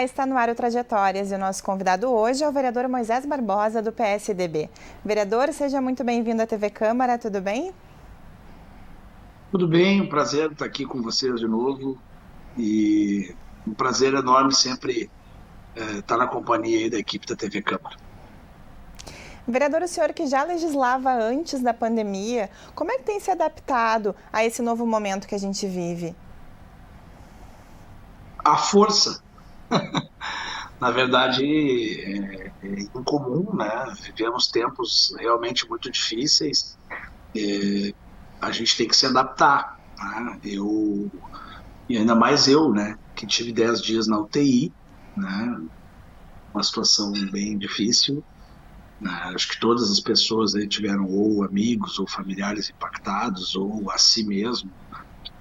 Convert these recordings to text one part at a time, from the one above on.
Olá, está no ar o Trajetórias e o nosso convidado hoje é o vereador Moisés Barbosa, do PSDB. Vereador, seja muito bem-vindo à TV Câmara, tudo bem? Tudo bem, um prazer estar aqui com vocês de novo e um prazer enorme sempre estar na companhia aí da equipe da TV Câmara. Vereador, o senhor que já legislava antes da pandemia, como é que tem se adaptado a esse novo momento que a gente vive? A força, na verdade, é incomum, né? Vivemos tempos realmente muito difíceis, a gente tem que se adaptar, né? E ainda mais eu, né, que tive 10 dias na UTI, né? Uma situação bem difícil. Acho que todas as pessoas aí tiveram ou amigos ou familiares impactados, ou a si mesmo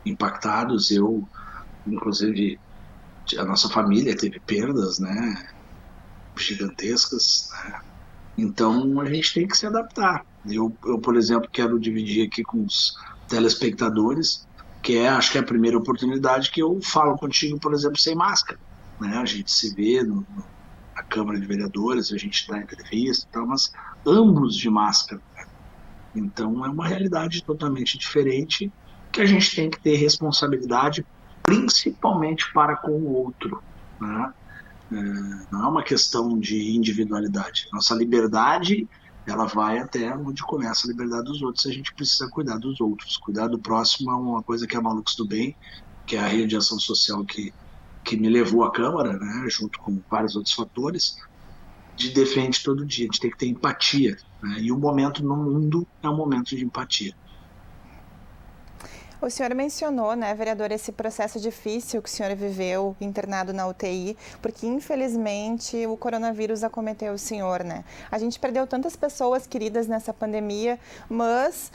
impactados. Eu, inclusive, a nossa família teve perdas, né, gigantescas, né? Então a gente tem que se adaptar. Por exemplo, quero dividir aqui com os telespectadores, acho que é a primeira oportunidade que eu falo contigo, por exemplo, sem máscara, né? A gente se vê na Câmara de Vereadores, a gente dá entrevista e tal, mas ambos de máscara. Então, é uma realidade totalmente diferente que a gente tem que ter responsabilidade, principalmente para com o outro, né? Não é uma questão de individualidade. Nossa liberdade, ela vai até onde começa a liberdade dos outros. A gente precisa cuidar dos outros. Cuidar do próximo é uma coisa que é Malucos do Bem, que é a rede de ação social que me levou à Câmara, né, junto com vários outros fatores, de defende todo dia. A gente tem que ter empatia, né? E o momento no mundo é um momento de empatia. O senhor mencionou, né, vereador, esse processo difícil que o senhor viveu internado na UTI, porque infelizmente o coronavírus acometeu o senhor, né? A gente perdeu tantas pessoas queridas nessa pandemia, mas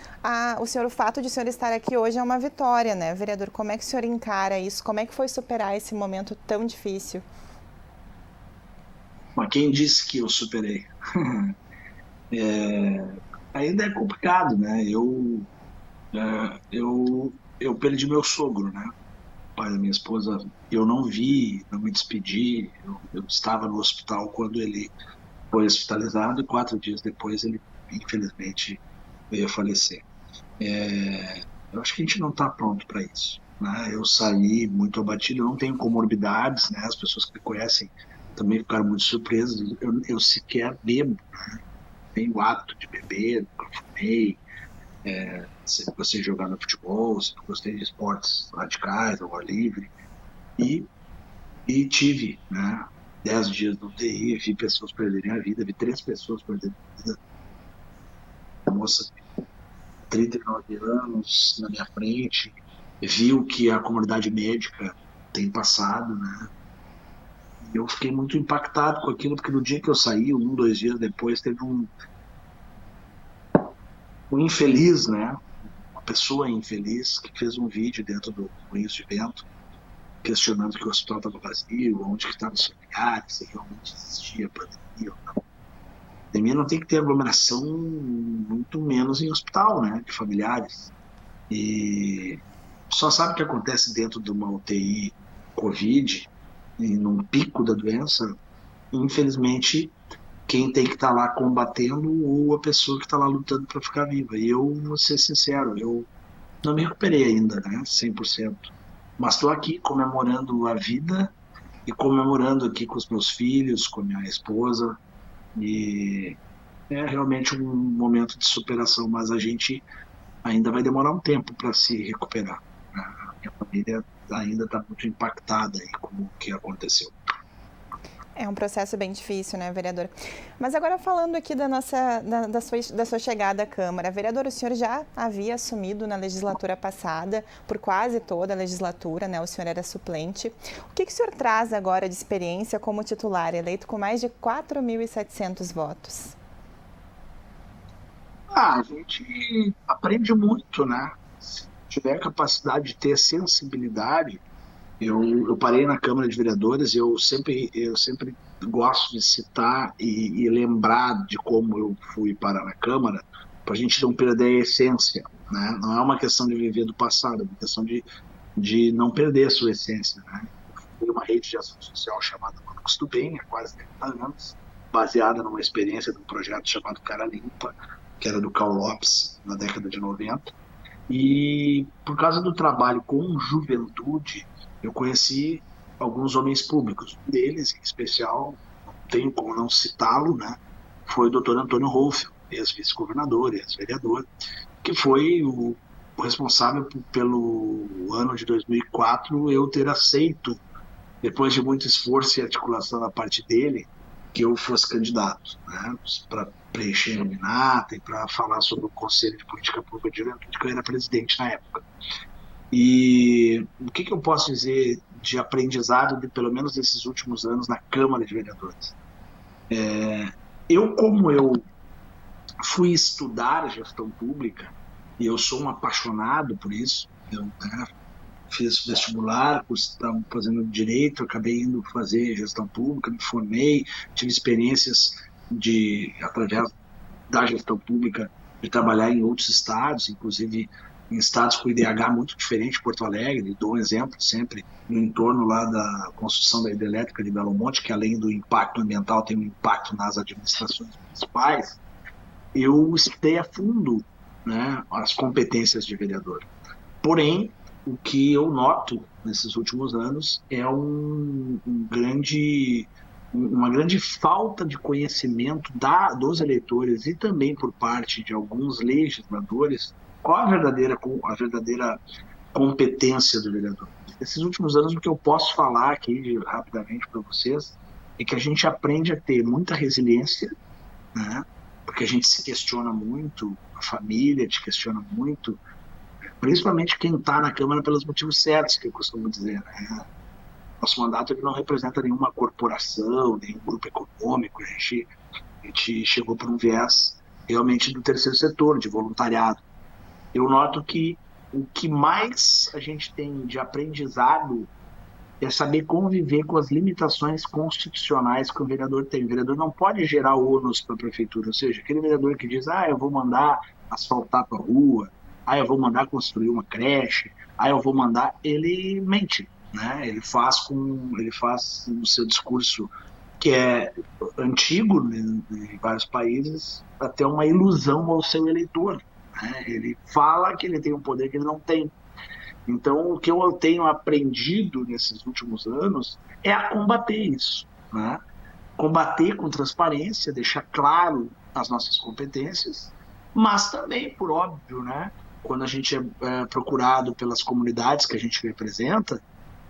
o fato de o senhor estar aqui hoje é uma vitória, né, vereador? Como é que o senhor encara isso? Como é que foi superar esse momento tão difícil? Mas quem disse que eu superei? Ainda é complicado, né? Eu perdi meu sogro, né? Pai da minha esposa. Eu não vi, não me despedi. Eu estava no hospital quando ele foi hospitalizado e 4 dias depois ele, infelizmente, veio a falecer. Eu acho que a gente não está pronto para isso, né? Eu saí muito abatido, eu não tenho comorbidades, né? As pessoas que me conhecem também ficaram muito surpresas. Eu sequer bebo, tenho o hábito de beber, nunca fumei, sempre gostei de jogar no futebol, sempre gostei de esportes radicais, ao ar livre, e, e tive, né, 10 dias no UTI, vi pessoas perderem a vida, vi 3 pessoas perderem a vida, uma moça de 39 anos na minha frente, vi o que a comunidade médica tem passado, né, e eu fiquei muito impactado com aquilo, porque no dia que eu saí, 1, 2 dias depois, teve um infeliz, né, uma pessoa infeliz que fez um vídeo dentro do Moinhos de Vento, questionando que o hospital estava vazio, onde que estavam os familiares, se realmente existia pandemia ou não. Pandemia não tem que ter aglomeração, muito menos em hospital, né, de familiares. E só sabe o que acontece dentro de uma UTI Covid, e num pico da doença, infelizmente, quem tem que estar lá combatendo ou a pessoa que está lá lutando para ficar viva. E eu vou ser sincero, eu não me recuperei ainda, né, 100%. Mas estou aqui comemorando a vida e comemorando aqui com os meus filhos, com a minha esposa, e é realmente um momento de superação, mas a gente ainda vai demorar um tempo para se recuperar. A minha família ainda está muito impactada aí com o que aconteceu. É um processo bem difícil, né, vereador? Mas agora falando aqui da sua chegada à Câmara. Vereador, o senhor já havia assumido na legislatura passada, por quase toda a legislatura, né? O senhor era suplente. O que o senhor traz agora de experiência como titular, eleito com mais de 4.700 votos? A gente aprende muito, né? Se tiver capacidade de ter sensibilidade, eu parei na Câmara de Vereadores, e eu sempre gosto de citar e lembrar de como eu fui parar na Câmara, para a gente não perder a essência, né? Não é uma questão de viver do passado, é uma questão de não perder a sua essência, né? Tem uma rede de ação social chamada Malucos do Bem, há quase 30 anos, baseada numa experiência de um projeto chamado Cara Limpa, que era do Karl Lopes, na década de 90. E por causa do trabalho com juventude, eu conheci alguns homens públicos. Um deles, em especial, não tenho como não citá-lo, né? Foi o Dr. Antônio Rolf, ex-vice-governador, ex-vereador, que foi o responsável pelo ano de 2004 eu ter aceito, depois de muito esforço e articulação da parte dele, que eu fosse candidato, né, para preencher a nominata e para falar sobre o Conselho de Política Pública de Juventude, que eu era presidente na época. E o que eu posso dizer de aprendizado de pelo menos esses últimos anos na Câmara de Vereadores? Como eu fui estudar gestão pública, e eu sou um apaixonado por isso, eu, né, fiz vestibular, estava fazendo direito, acabei indo fazer gestão pública, me formei, tive experiências através da gestão pública, de trabalhar em outros estados, inclusive em estados com IDH muito diferente, Porto Alegre, dou um exemplo sempre, no entorno lá da construção da hidrelétrica de Belo Monte, que além do impacto ambiental tem um impacto nas administrações municipais, eu estudei a fundo, né, as competências de vereador. Porém, o que eu noto nesses últimos anos é uma grande falta de conhecimento dos eleitores e também por parte de alguns legisladores qual a verdadeira competência do vereador. Nesses últimos anos, o que eu posso falar aqui rapidamente para vocês é que a gente aprende a ter muita resiliência, né? Porque a gente se questiona muito, a família te questiona muito, principalmente quem está na Câmara pelos motivos certos, que eu costumo dizer, né? Nosso mandato ele não representa nenhuma corporação, nenhum grupo econômico, a gente chegou por um viés realmente do terceiro setor, de voluntariado. Eu noto que o que mais a gente tem de aprendizado é saber conviver com as limitações constitucionais que o vereador tem. O vereador não pode gerar ônus para a prefeitura, ou seja, aquele vereador que diz, eu vou mandar asfaltar a tua rua, eu vou mandar construir uma creche, eu vou mandar, ele mente, né? Ele faz o seu discurso, que é antigo, né, em vários países, até uma ilusão ao seu eleitor, né? Ele fala que ele tem um poder que ele não tem. Então, o que eu tenho aprendido nesses últimos anos é a combater isso, né? Combater com transparência, deixar claro as nossas competências, mas também, por óbvio, né? Quando a gente é procurado pelas comunidades que a gente representa,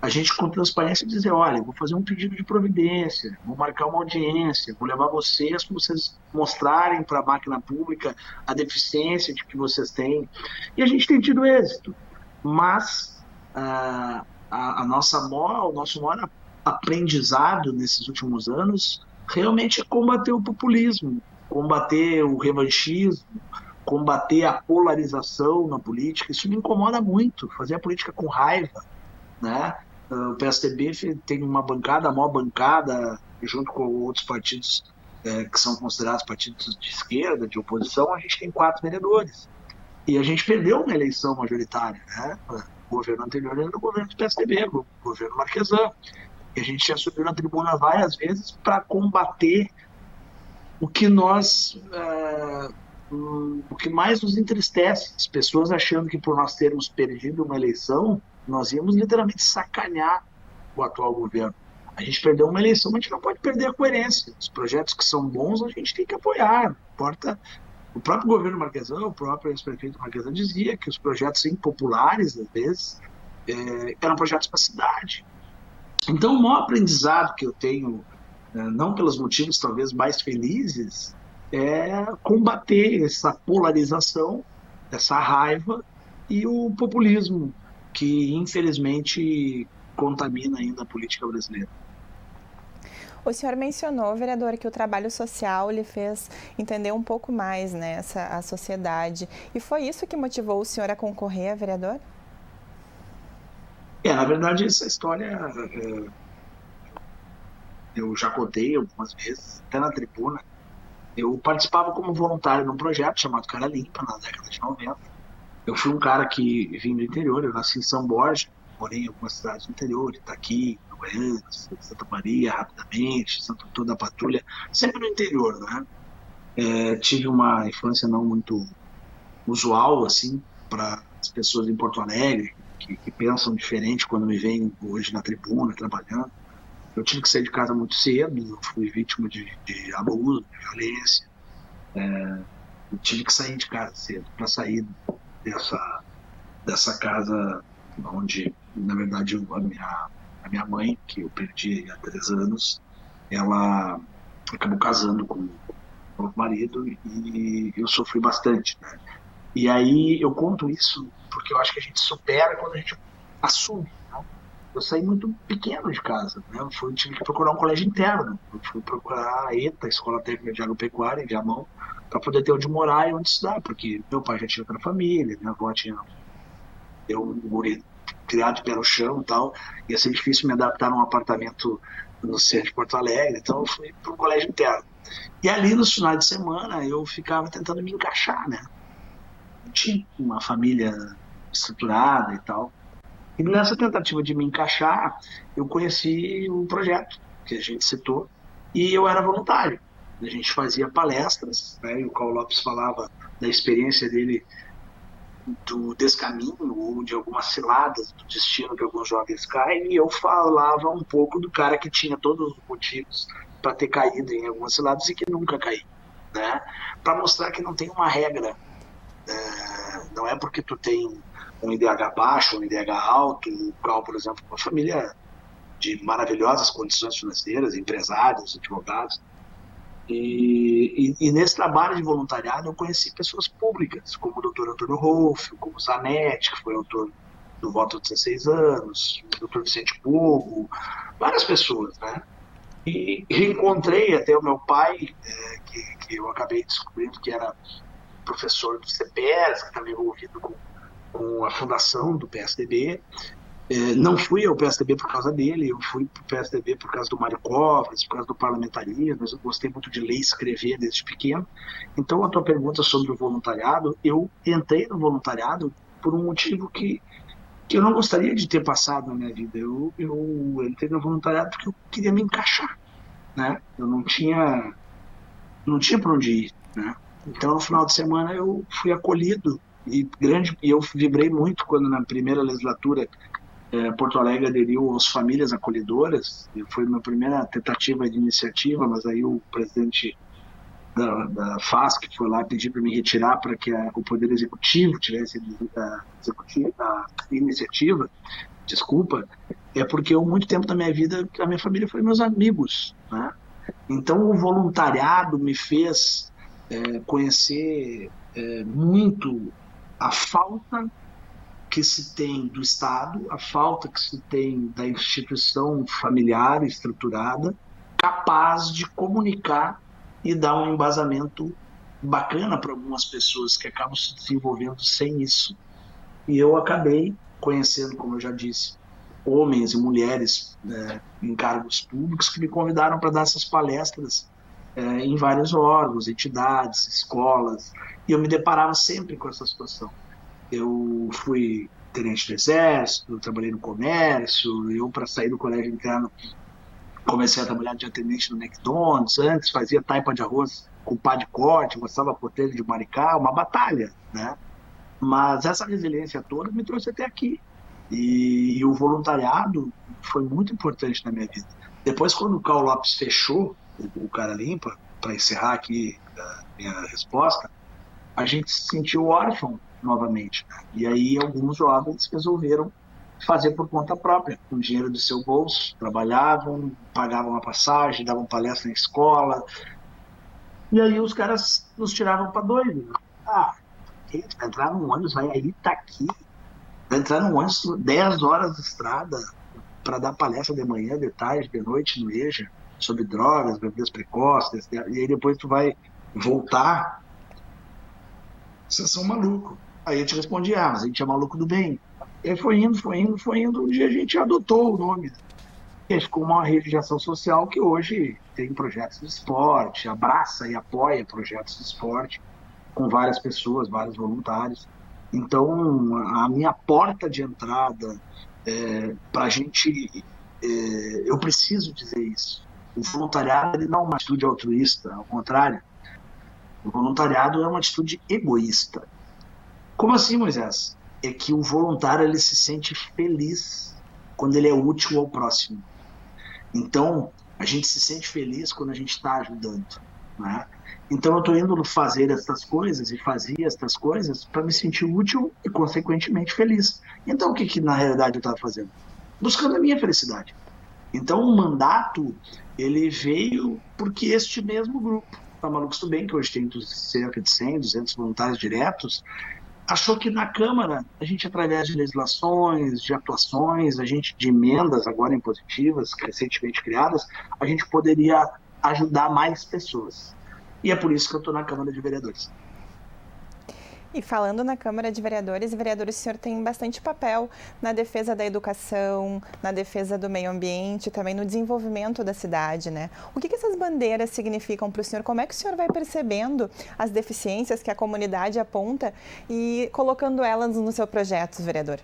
a gente com transparência dizer, olha, vou fazer um pedido de providência, vou marcar uma audiência, vou levar vocês para vocês mostrarem para a máquina pública a deficiência de que vocês têm. E a gente tem tido êxito. Mas o nosso maior aprendizado nesses últimos anos realmente é combater o populismo, combater o revanchismo, combater a polarização na política. Isso me incomoda muito, fazer a política com raiva, né? O PSDB tem uma bancada, a maior bancada, junto com outros partidos que são considerados partidos de esquerda, de oposição, a gente tem 4 vereadores. E a gente perdeu uma eleição majoritária, né? O governo anterior era o governo do PSDB, o governo Marquesan. E a gente já subiu na tribuna várias vezes para combater o que o que mais nos entristece. As pessoas achando que por nós termos perdido uma eleição, nós íamos literalmente sacanear o atual governo. A gente perdeu uma eleição, mas a gente não pode perder a coerência. Os projetos que são bons, a gente tem que apoiar. Não importa. O próprio governo Marquesan, o próprio ex-prefeito Marquesan dizia que os projetos impopulares, às vezes, eram projetos para a cidade. Então, o maior aprendizado que eu tenho, não pelos motivos talvez mais felizes, é combater essa polarização, essa raiva e o populismo que, infelizmente, contamina ainda a política brasileira. O senhor mencionou, vereador, que o trabalho social lhe fez entender um pouco mais, né, a sociedade. E foi isso que motivou o senhor a concorrer a vereador? Na verdade, essa história eu já contei algumas vezes, até na tribuna. Eu participava como voluntário num projeto chamado Cara Limpa, na década de 90. Eu fui um cara que vim do interior, eu nasci em São Borja, morei em algumas cidades do interior, Itaqui, Goiânia, Santa Maria, rapidamente, Santo Antônio da Patrulha, sempre no interior, né? Tive uma infância não muito usual, assim, para as pessoas em Porto Alegre, que pensam diferente quando me veem hoje na tribuna, trabalhando. Eu tive que sair de casa muito cedo, eu fui vítima de abuso, de violência. Eu tive que sair de casa cedo para sair dessa casa onde, na verdade, a minha mãe, que eu perdi há 3 anos, ela acabou casando com o novo marido e eu sofri bastante, né? E aí eu conto isso porque eu acho que a gente supera quando a gente assume, né? Eu saí muito pequeno de casa, né? Tive que procurar um colégio interno. Eu fui procurar a ETA, Escola Técnica de Agropecuária, em Viamão, para poder ter onde morar e onde estudar, porque meu pai já tinha outra família, minha avó tinha eu, um guri criado de pé no chão e tal, ia ser difícil me adaptar num apartamento no centro de Porto Alegre, então eu fui para um colégio interno. E ali, nos finais de semana, eu ficava tentando me encaixar, né? Eu tinha uma família estruturada e tal. E nessa tentativa de me encaixar, eu conheci um projeto que a gente citou, e eu era voluntário. A gente fazia palestras, né? E o Carl Lopes falava da experiência dele do descaminho ou de algumas ciladas do destino que alguns jovens caem, e eu falava um pouco do cara que tinha todos os motivos para ter caído em algumas ciladas e que nunca caiu, né? Para mostrar que não tem uma regra, não é porque tu tem um IDH baixo, um IDH alto, o qual, por exemplo, uma família de maravilhosas condições financeiras, empresários, advogados, e nesse trabalho de voluntariado eu conheci pessoas públicas, como o doutor Antônio Rolfo, como o Zanetti, que foi autor do Voto de 16 anos, o doutor Vicente Hugo, várias pessoas, né? E reencontrei até o meu pai, que eu acabei descobrindo que era professor do CPES, que estava envolvido com a fundação do PSDB. Não fui ao PSDB por causa dele, eu fui para o PSDB por causa do Mário Covas, por causa do parlamentarismo, eu gostei muito de ler e escrever desde pequeno. Então, a tua pergunta sobre o voluntariado, eu entrei no voluntariado por um motivo que eu não gostaria de ter passado na minha vida. Eu entrei no voluntariado porque eu queria me encaixar, né? Eu não tinha para onde ir, né? Então, no final de semana, eu fui acolhido e eu vibrei muito quando, na primeira legislatura, Porto Alegre aderiu às famílias acolhedoras, e foi minha primeira tentativa de iniciativa, mas aí o presidente da FASC foi lá pedir para me retirar para que o Poder Executivo tivesse a iniciativa, desculpa, porque eu, muito tempo da minha vida, a minha família foi meus amigos, né? Então, o voluntariado me fez conhecer muito a falta que se tem do Estado, a falta que se tem da instituição familiar estruturada, capaz de comunicar e dar um embasamento bacana para algumas pessoas que acabam se desenvolvendo sem isso. E eu acabei conhecendo, como eu já disse, homens e mulheres em cargos públicos que me convidaram para dar essas palestras em vários órgãos, entidades, escolas, e eu me deparava sempre com essa situação. Eu fui tenente do exército, eu trabalhei no comércio, eu, para sair do colégio interno, comecei a trabalhar de atendente no McDonald's, antes fazia taipa de arroz com pá de corte, mostrava potelho de maricá, uma batalha, né? Mas essa resiliência toda me trouxe até aqui. E o voluntariado foi muito importante na minha vida. Depois, quando o Carl Lopes fechou o Cara Limpa, para encerrar aqui a minha resposta, a gente se sentiu órfão novamente, né? E aí alguns jovens resolveram fazer por conta própria, com dinheiro do seu bolso, trabalhavam, pagavam a passagem, davam palestra em escola, e aí os caras nos tiravam para doido. Ah, vai entrar num ônibus, vai aí, tá aqui, vai entrar num ônibus 10 horas de estrada para dar palestra de manhã, de tarde, de noite no EJA, sobre drogas, bebidas precoces, e aí depois tu vai voltar. Vocês são malucos. Aí eu te respondi, mas a gente é maluco do bem. E aí foi indo, foi indo, foi indo. Um dia a gente adotou o nome. E aí ficou uma rede de ação social que hoje tem projetos de esporte, abraça e apoia projetos de esporte com várias pessoas, vários voluntários. Então, a minha porta de entrada para a gente eu preciso dizer isso. O voluntariado ele não é uma atitude altruísta, ao contrário. O voluntariado é uma atitude egoísta. Como assim, Moisés? É que o voluntário ele se sente feliz quando ele é útil ao próximo. Então, a gente se sente feliz quando a gente está ajudando, né? Então, eu estou indo fazer essas coisas e fazia essas coisas para me sentir útil e, consequentemente, feliz. Então, o que na realidade eu estava fazendo? Buscando a minha felicidade. Então, o mandato, ele veio porque este mesmo grupo, tá Malucos do Bem, que hoje tem cerca de 100, 200 voluntários diretos, achou que na Câmara, a gente, através de legislações, de atuações, a gente de emendas agora impositivas, recentemente criadas, a gente poderia ajudar mais pessoas. E é por isso que eu estou na Câmara de Vereadores. E falando na Câmara de Vereadores, o senhor tem bastante papel na defesa da educação, na defesa do meio ambiente, também no desenvolvimento da cidade, né? O que essas bandeiras significam para o senhor? Como é que o senhor vai percebendo as deficiências que a comunidade aponta e colocando elas no seu projeto, vereador?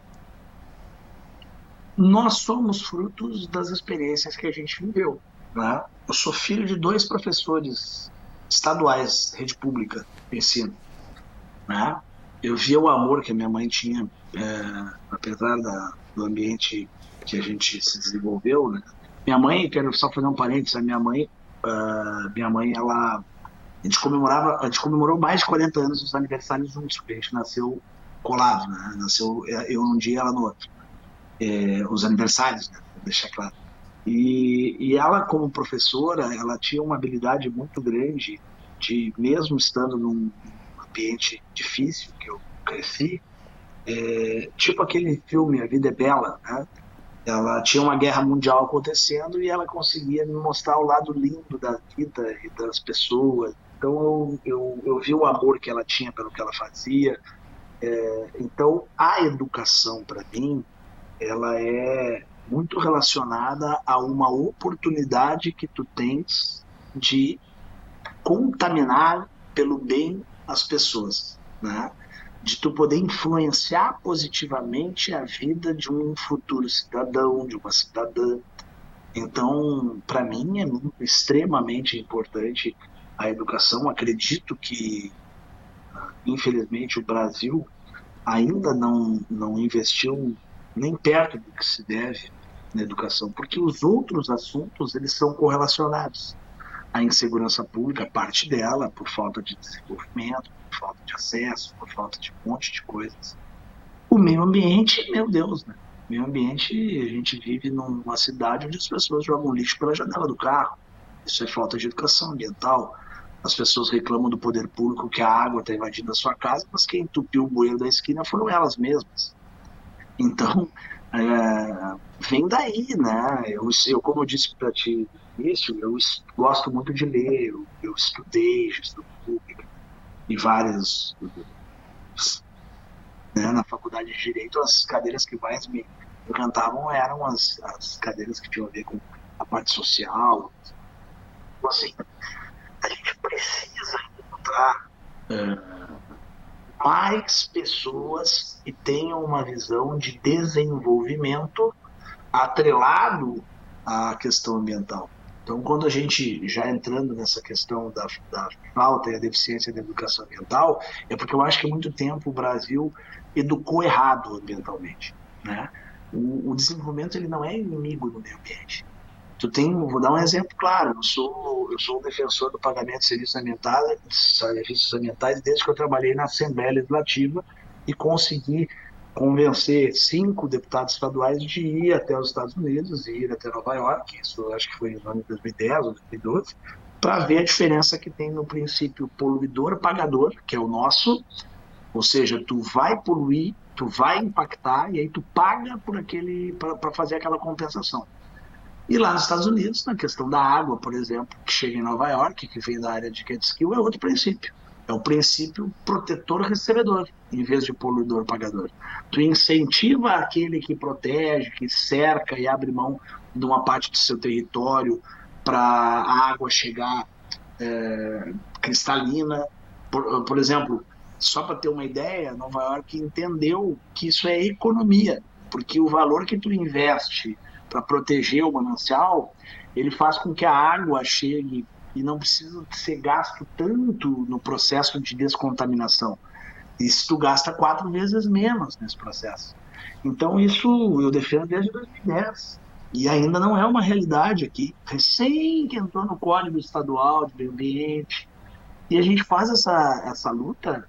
Nós somos frutos das experiências que a gente viveu, né? Eu sou filho de 2 professores estaduais, rede pública, de ensino, né? Eu via o amor que a minha mãe tinha, apesar do ambiente que a gente se desenvolveu, né? Minha mãe, quero só fazer um parênteses, a minha mãe, ela, a gente comemorou mais de 40 anos os aniversários juntos, porque a gente nasceu colado, né? Nasceu eu num dia, ela no outro. Os aniversários, né? Vou deixar claro. E ela, como professora, ela tinha uma habilidade muito grande de, mesmo estando num ambiente difícil que eu cresci, tipo aquele filme A Vida é Bela, né? Ela tinha uma guerra mundial acontecendo e ela conseguia me mostrar o lado lindo da vida e das pessoas. Então eu vi o amor que ela tinha pelo que ela fazia. Então a educação, para mim, ela é muito relacionada a uma oportunidade que tu tens de contaminar pelo bem as pessoas, né? De tu poder influenciar positivamente a vida de um futuro cidadão, de uma cidadã. Então, para mim, é extremamente importante a educação. Acredito que, infelizmente, o Brasil ainda não investiu nem perto do que se deve na educação, porque os outros assuntos eles são correlacionados. A insegurança pública, parte dela, por falta de desenvolvimento, por falta de acesso, por falta de um monte de coisas. O meio ambiente, meu Deus, né? O meio ambiente, a gente vive numa cidade onde as pessoas jogam lixo pela janela do carro. Isso é falta de educação ambiental. As pessoas reclamam do poder público que a água está invadindo a sua casa, mas quem entupiu o bueiro da esquina foram elas mesmas. Então, vem daí, né? Como eu disse para ti no início, eu gosto muito de ler, eu estudei gestão pública e várias, né, na faculdade de Direito, as cadeiras que mais me encantavam eram as cadeiras que tinham a ver com a parte social. Então, assim, a gente precisa encontrar mais pessoas que tenham uma visão de desenvolvimento atrelado à questão ambiental. Então, quando a gente, já entrando nessa questão da falta e a deficiência da educação ambiental, é porque eu acho que há muito tempo o Brasil educou errado ambientalmente, né? O desenvolvimento ele não é inimigo do meio ambiente. Vou dar um exemplo claro, eu sou um defensor do pagamento de serviços ambientais desde que eu trabalhei na Assembleia Legislativa e consegui convencer 5 deputados estaduais de ir até os Estados Unidos e ir até Nova York, isso acho que foi no ano de 2010 ou 2012, para ver a diferença que tem no princípio poluidor-pagador, que é o nosso, ou seja, tu vai poluir, tu vai impactar e aí tu paga para fazer aquela compensação. E lá nos Estados Unidos, na questão da água, por exemplo, que chega em Nova York, que vem da área de Catskill, é outro princípio. É o princípio protetor-recebedor, em vez de poluidor-pagador. Tu incentiva aquele que protege, que cerca e abre mão de uma parte do seu território para a água chegar cristalina. Por exemplo, só para ter uma ideia, Nova York entendeu que isso é economia, porque o valor que tu investe para proteger o manancial, ele faz com que a água chegue e não precisa ser gasto tanto no processo de descontaminação. Isso tu gasta 4 vezes menos nesse processo. Então isso eu defendo desde 2010 e ainda não é uma realidade aqui. Recém que entrou no Código Estadual de Meio Ambiente e a gente faz essa luta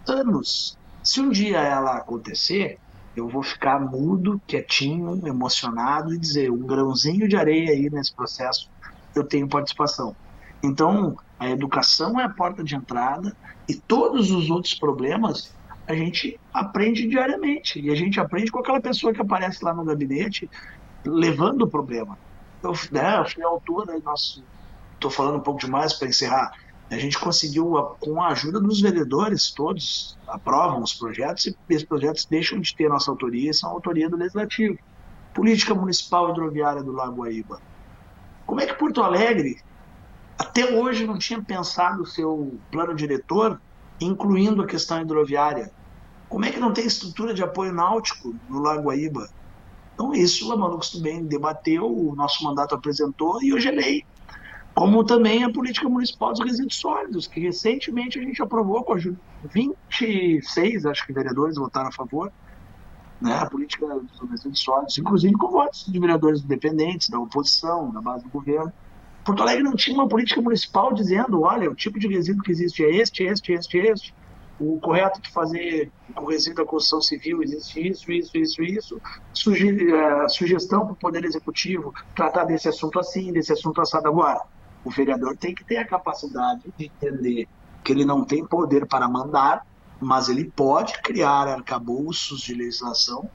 anos. Se um dia ela acontecer, eu vou ficar mudo, quietinho, emocionado e dizer um grãozinho de areia aí nesse processo eu tenho participação. Então, a educação é a porta de entrada e todos os outros problemas a gente aprende diariamente. E a gente aprende com aquela pessoa que aparece lá no gabinete levando o problema. Eu fui autor, né, estou falando um pouco demais para encerrar. A gente conseguiu, com a ajuda dos vereadores, todos aprovam os projetos e esses projetos deixam de ter nossa autoria e são autoria do Legislativo. Política Municipal Hidroviária do Lago Guaíba. Como é que Porto Alegre até hoje não tinha pensado o seu plano diretor, incluindo a questão hidroviária? Como é que não tem estrutura de apoio náutico no Lago Guaíba? Então isso a Manu Costubem debateu, o nosso mandato apresentou e hoje é lei. Como também a política municipal dos resíduos sólidos, que recentemente a gente aprovou com a 26, acho que vereadores votaram a favor, né, a política dos resíduos sólidos, inclusive com votos de vereadores independentes, da oposição, da base do governo. Porto Alegre não tinha uma política municipal dizendo, olha, o tipo de resíduo que existe é este. O correto de fazer com resíduo da construção civil existe isso. Sugestão para o Poder Executivo tratar desse assunto assim, desse assunto assado. Agora, o vereador tem que ter a capacidade de entender que ele não tem poder para mandar, mas ele pode criar arcabouços de legislação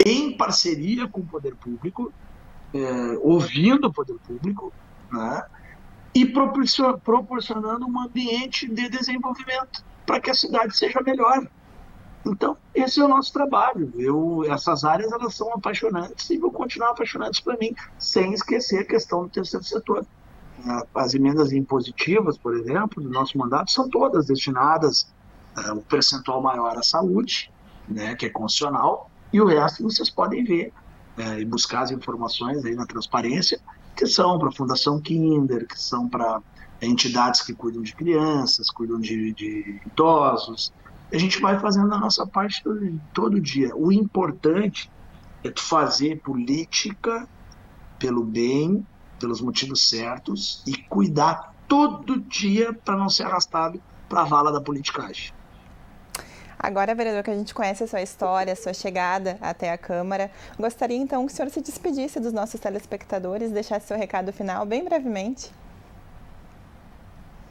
em parceria com o poder público, ouvindo o poder público, né, e proporcionando um ambiente de desenvolvimento para que a cidade seja melhor. Então, esse é o nosso trabalho. Essas áreas elas são apaixonantes e vão continuar apaixonantes para mim, sem esquecer a questão do terceiro setor. As emendas impositivas, por exemplo, do nosso mandato, são todas destinadas um percentual maior à saúde, né, que é constitucional, e o resto vocês podem ver e buscar as informações aí na transparência, que são para a Fundação Kinder, que são para entidades que cuidam de crianças, cuidam de idosos. A gente vai fazendo a nossa parte todo dia. O importante é tu fazer política pelo bem, pelos motivos certos e cuidar todo dia para não ser arrastado para a vala da politicagem. Agora, vereador, que a gente conhece a sua história, a sua chegada até a Câmara, gostaria então que o senhor se despedisse dos nossos telespectadores, deixasse seu recado final bem brevemente.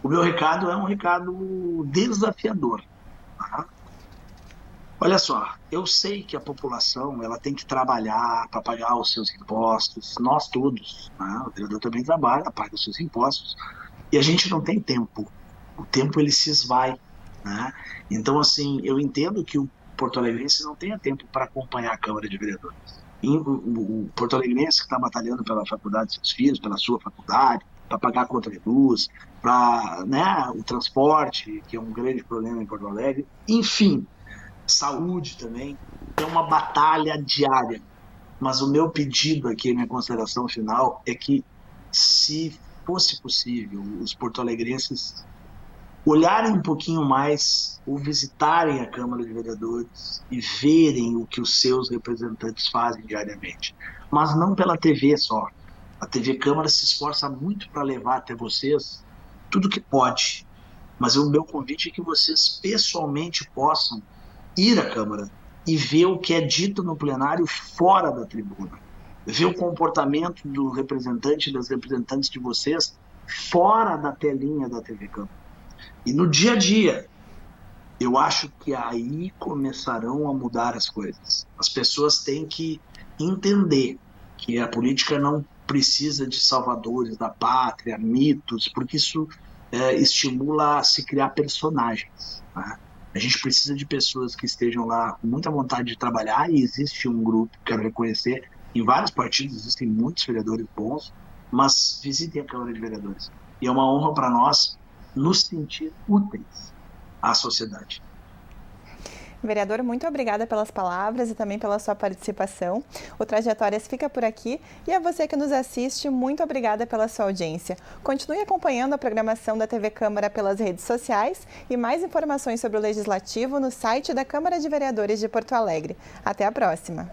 O meu recado é um recado desafiador. Tá? Olha só, eu sei que a população ela tem que trabalhar para pagar os seus impostos, nós todos, né? O vereador também trabalha, paga os seus impostos, e a gente não tem tempo. O tempo ele se esvai, né? Então, assim, eu entendo que o porto-alegrense não tenha tempo para acompanhar a Câmara de Vereadores. E o porto-alegrense que está batalhando pela faculdade dos seus filhos, pela sua faculdade, para pagar a conta de luz, para, né, o transporte, que é um grande problema em Porto Alegre, enfim, saúde também, é uma batalha diária. Mas o meu pedido aqui, minha consideração final, é que, se fosse possível, os porto-alegrenses olharem um pouquinho mais ou visitarem a Câmara de Vereadores e verem o que os seus representantes fazem diariamente. Mas não pela TV só. A TV Câmara se esforça muito para levar até vocês tudo que pode. Mas o meu convite é que vocês pessoalmente possam ir à Câmara e ver o que é dito no plenário fora da tribuna. Ver o comportamento do representante e das representantes de vocês fora da telinha da TV Câmara. E no dia a dia, eu acho que aí começarão a mudar as coisas. As pessoas têm que entender que a política não precisa de salvadores da pátria, mitos, porque isso estimula a se criar personagens, né? A gente precisa de pessoas que estejam lá com muita vontade de trabalhar, e existe um grupo, quero reconhecer, em vários partidos existem muitos vereadores bons, mas visitem a Câmara de Vereadores. E é uma honra para nós nos sentir úteis à sociedade. Vereador, muito obrigada pelas palavras e também pela sua participação. O Trajetórias fica por aqui e a você que nos assiste, muito obrigada pela sua audiência. Continue acompanhando a programação da TV Câmara pelas redes sociais e mais informações sobre o Legislativo no site da Câmara de Vereadores de Porto Alegre. Até a próxima!